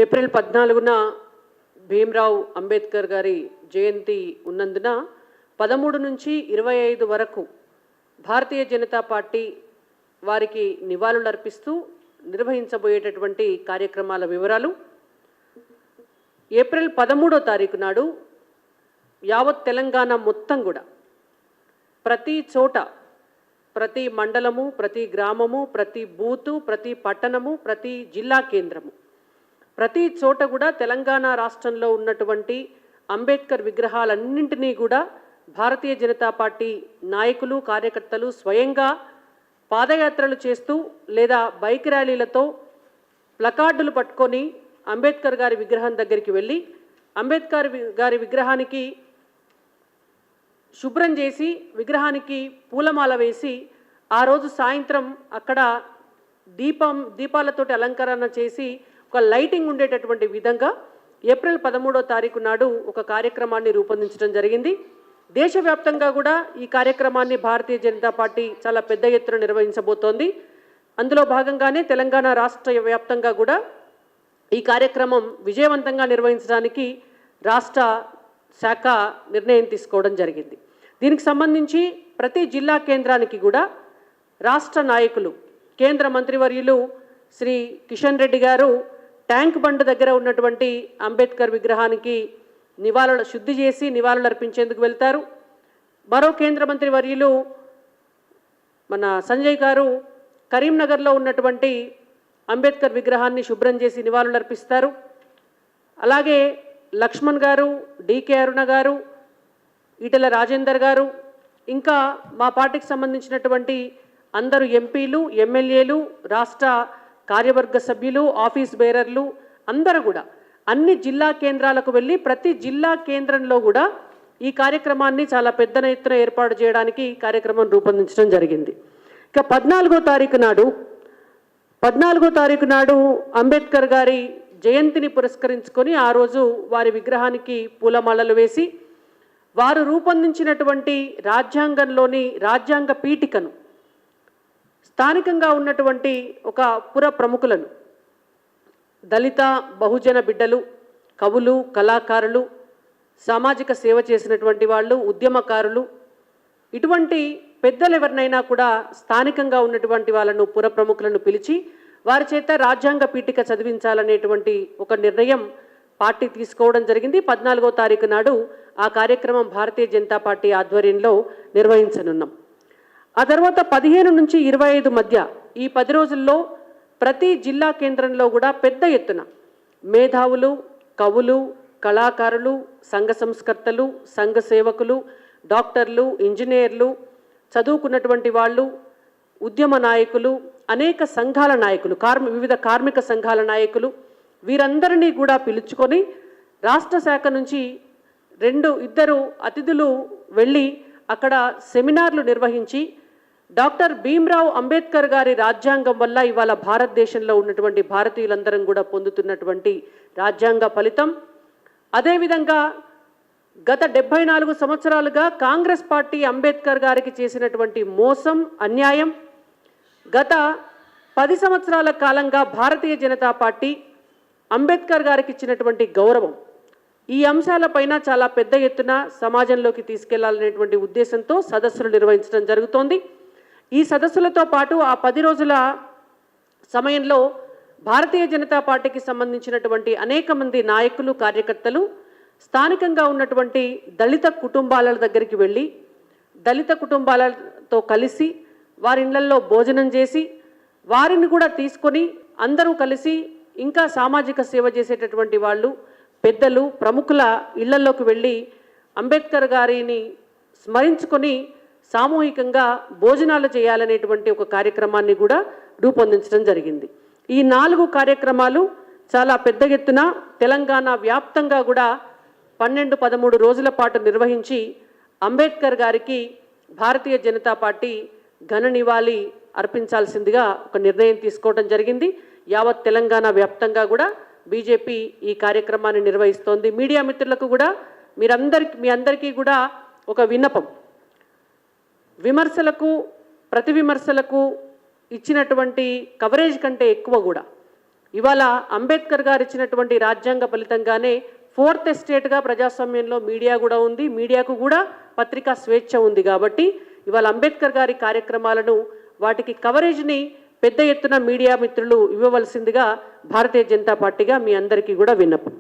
April 14న Bhimrao Ambedkar గారి జయంతి ఉన్నందున 13 నుంచి 25 వరకు భారతీయ జనతా పార్టీ వారికి నివాళులు అర్పిస్తూ నిర్వహించబోయేటటువంటి కార్యక్రమాల వివరాలు. ఏప్రిల్ 13వ తారీఖు నాడు యావత్ తెలంగాణ మొత్తం కూడా ప్రతి చోట, ప్రతి మండలము, ప్రతి గ్రామము, ప్రతి బూతు, ప్రతి పట్టణము, ప్రతి జిల్లా కేంద్రము, ప్రతి చోట కూడా తెలంగాణ రాష్ట్రంలో ఉన్నటువంటి అంబేద్కర్ విగ్రహాలన్నింటినీ కూడా భారతీయ జనతా పార్టీ నాయకులు, కార్యకర్తలు స్వయంగా పాదయాత్రలు చేస్తూ లేదా బైక్ ర్యాలీలతో ప్లకార్డులు పట్టుకొని అంబేద్కర్ గారి విగ్రహం దగ్గరికి వెళ్ళి అంబేద్కర్ గారి విగ్రహానికి శుభ్రం చేసి విగ్రహానికి పూలమాల వేసి ఆ రోజు సాయంత్రం అక్కడ దీపాలతోటి అలంకరణ చేసి ఒక లైటింగ్ ఉండేటటువంటి విధంగా ఏప్రిల్ 13వ తారీఖు నాడు ఒక కార్యక్రమాన్ని రూపొందించడం జరిగింది. దేశవ్యాప్తంగా కూడా ఈ కార్యక్రమాన్ని భారతీయ జనతా పార్టీ చాలా పెద్ద ఎత్తున నిర్వహించబోతోంది. అందులో భాగంగానే తెలంగాణ రాష్ట్ర వ్యాప్తంగా కూడా ఈ కార్యక్రమం విజయవంతంగా నిర్వహించడానికి రాష్ట్ర శాఖ నిర్ణయం తీసుకోవడం జరిగింది. దీనికి సంబంధించి ప్రతి జిల్లా కేంద్రానికి కూడా రాష్ట్ర నాయకులు, కేంద్ర మంత్రివర్యులు శ్రీ కిషన్ రెడ్డి గారు ట్యాంక్ బండ్ దగ్గర ఉన్నటువంటి అంబేద్కర్ విగ్రహానికి శుద్ధి చేసి నివాళులు అర్పించేందుకు వెళ్తారు. మరో కేంద్ర మంత్రి వర్యులు మన సంజయ్ గారు కరీంనగర్లో ఉన్నటువంటి అంబేద్కర్ విగ్రహాన్ని శుభ్రం చేసి నివాళులు అర్పిస్తారు. అలాగే లక్ష్మణ్ గారు, డికే అరుణ గారు, ఈటెల రాజేందర్ గారు, ఇంకా మా పార్టీకి సంబంధించినటువంటి అందరూ ఎంపీలు, ఎమ్మెల్యేలు, రాష్ట్ర కార్యవర్గ సభ్యులు, ఆఫీస్ బేరర్లు అందరూ కూడా అన్ని జిల్లా కేంద్రాలకు వెళ్ళి ప్రతి జిల్లా కేంద్రంలో కూడా ఈ కార్యక్రమాన్ని చాలా పెద్ద ఎత్తున ఏర్పాటు చేయడానికి కార్యక్రమం రూపొందించడం జరిగింది. ఇక 14వ తారీఖు నాడు అంబేద్కర్ గారి జయంతిని పురస్కరించుకొని ఆ రోజు వారి విగ్రహానికి పూలమాలలు వేసి వారు రూపొందించినటువంటి రాజ్యాంగంలోని రాజ్యాంగ పీఠికను స్థానికంగా ఉన్నటువంటి ఒక పుర ప్రముఖులను, దళిత బహుజన బిడ్డలు, కవులు, కళాకారులు, సామాజిక సేవ చేసినటువంటి వాళ్ళు, ఉద్యమకారులు, ఇటువంటి పెద్దలు ఎవరినైనా కూడా స్థానికంగా ఉన్నటువంటి వాళ్ళను, పుర ప్రముఖులను పిలిచి వారి చేత రాజ్యాంగ పీఠిక చదివించాలనేటువంటి ఒక నిర్ణయం పార్టీ తీసుకోవడం జరిగింది. 14వ తారీఖు నాడు ఆ కార్యక్రమం భారతీయ జనతా పార్టీ ఆధ్వర్యంలో నిర్వహించనున్నాం. ఆ తర్వాత 15 నుంచి 25 మధ్య ఈ 10 రోజుల్లో ప్రతి జిల్లా కేంద్రంలో కూడా పెద్ద ఎత్తున మేధావులు, కవులు, కళాకారులు, సంఘ సంస్కర్తలు, సంఘ సేవకులు, డాక్టర్లు, ఇంజనీర్లు, చదువుకున్నటువంటి వాళ్ళు, ఉద్యమ నాయకులు, అనేక సంఘాల నాయకులు, వివిధ కార్మిక సంఘాల నాయకులు, వీరందరినీ కూడా పిలుచుకొని రాష్ట్ర శాఖ నుంచి 2 అతిథులు వెళ్ళి అక్కడ సెమినార్లు నిర్వహించి డాక్టర్ భీమ్రావ్ అంబేద్కర్ గారి రాజ్యాంగం వల్ల ఇవాళ భారతదేశంలో ఉన్నటువంటి భారతీయులందరం కూడా పొందుతున్నటువంటి రాజ్యాంగ ఫలితం, అదేవిధంగా గత 74 సంవత్సరాలుగా కాంగ్రెస్ పార్టీ అంబేద్కర్ గారికి చేసినటువంటి మోసం, అన్యాయం, గత 10 సంవత్సరాల కాలంగా భారతీయ జనతా పార్టీ అంబేద్కర్ గారికి ఇచ్చినటువంటి గౌరవం, ఈ అంశాలపైన చాలా పెద్ద ఎత్తున సమాజంలోకి తీసుకెళ్లాలనేటువంటి ఉద్దేశంతో సదస్సులు నిర్వహించడం జరుగుతోంది. ఈ సదస్సులతో పాటు ఆ 10 రోజుల సమయంలో భారతీయ జనతా పార్టీకి సంబంధించినటువంటి అనేక మంది నాయకులు, కార్యకర్తలు స్థానికంగా ఉన్నటువంటి దళిత కుటుంబాల దగ్గరికి వెళ్ళి దళిత కుటుంబాలతో కలిసి వారి ఇళ్లల్లో భోజనం చేసి వారిని కూడా తీసుకొని అందరూ కలిసి ఇంకా సామాజిక సేవ చేసేటటువంటి వాళ్ళు, పెద్దలు, ప్రముఖుల ఇళ్లలోకి వెళ్ళి అంబేద్కర్ గారిని స్మరించుకొని సామూహికంగా భోజనాలు చేయాలనేటువంటి ఒక కార్యక్రమాన్ని కూడా రూపొందించడం జరిగింది. ఈ 4 కార్యక్రమాలు చాలా పెద్ద ఎత్తున తెలంగాణ వ్యాప్తంగా కూడా 12-13 రోజుల పాటు నిర్వహించి అంబేద్కర్ గారికి భారతీయ జనతా పార్టీ ఘన నివాళి అర్పించాల్సిందిగా ఒక నిర్ణయం తీసుకోవడం జరిగింది. యావత్ తెలంగాణ వ్యాప్తంగా కూడా బీజేపీ ఈ కార్యక్రమాన్ని నిర్వహిస్తోంది. మీడియా మిత్రులకు కూడా మీ అందరికీ కూడా ఒక విన్నపం, ప్రతి విమర్శలకు ఇచ్చినటువంటి కవరేజ్ కంటే ఎక్కువ కూడా ఇవాళ అంబేద్కర్ గారు ఇచ్చినటువంటి రాజ్యాంగ ఫలితంగానే 4th ఎస్టేట్గా ప్రజాస్వామ్యంలో మీడియా కూడా ఉంది, మీడియాకు కూడా పత్రికా స్వేచ్ఛ ఉంది. కాబట్టి ఇవాళ అంబేద్కర్ గారి కార్యక్రమాలను వాటికి కవరేజ్ని పెద్ద ఎత్తున మీడియా మిత్రులు ఇవ్వవలసిందిగా భారతీయ జనతా పార్టీగా మీ అందరికీ కూడా విన్నపం.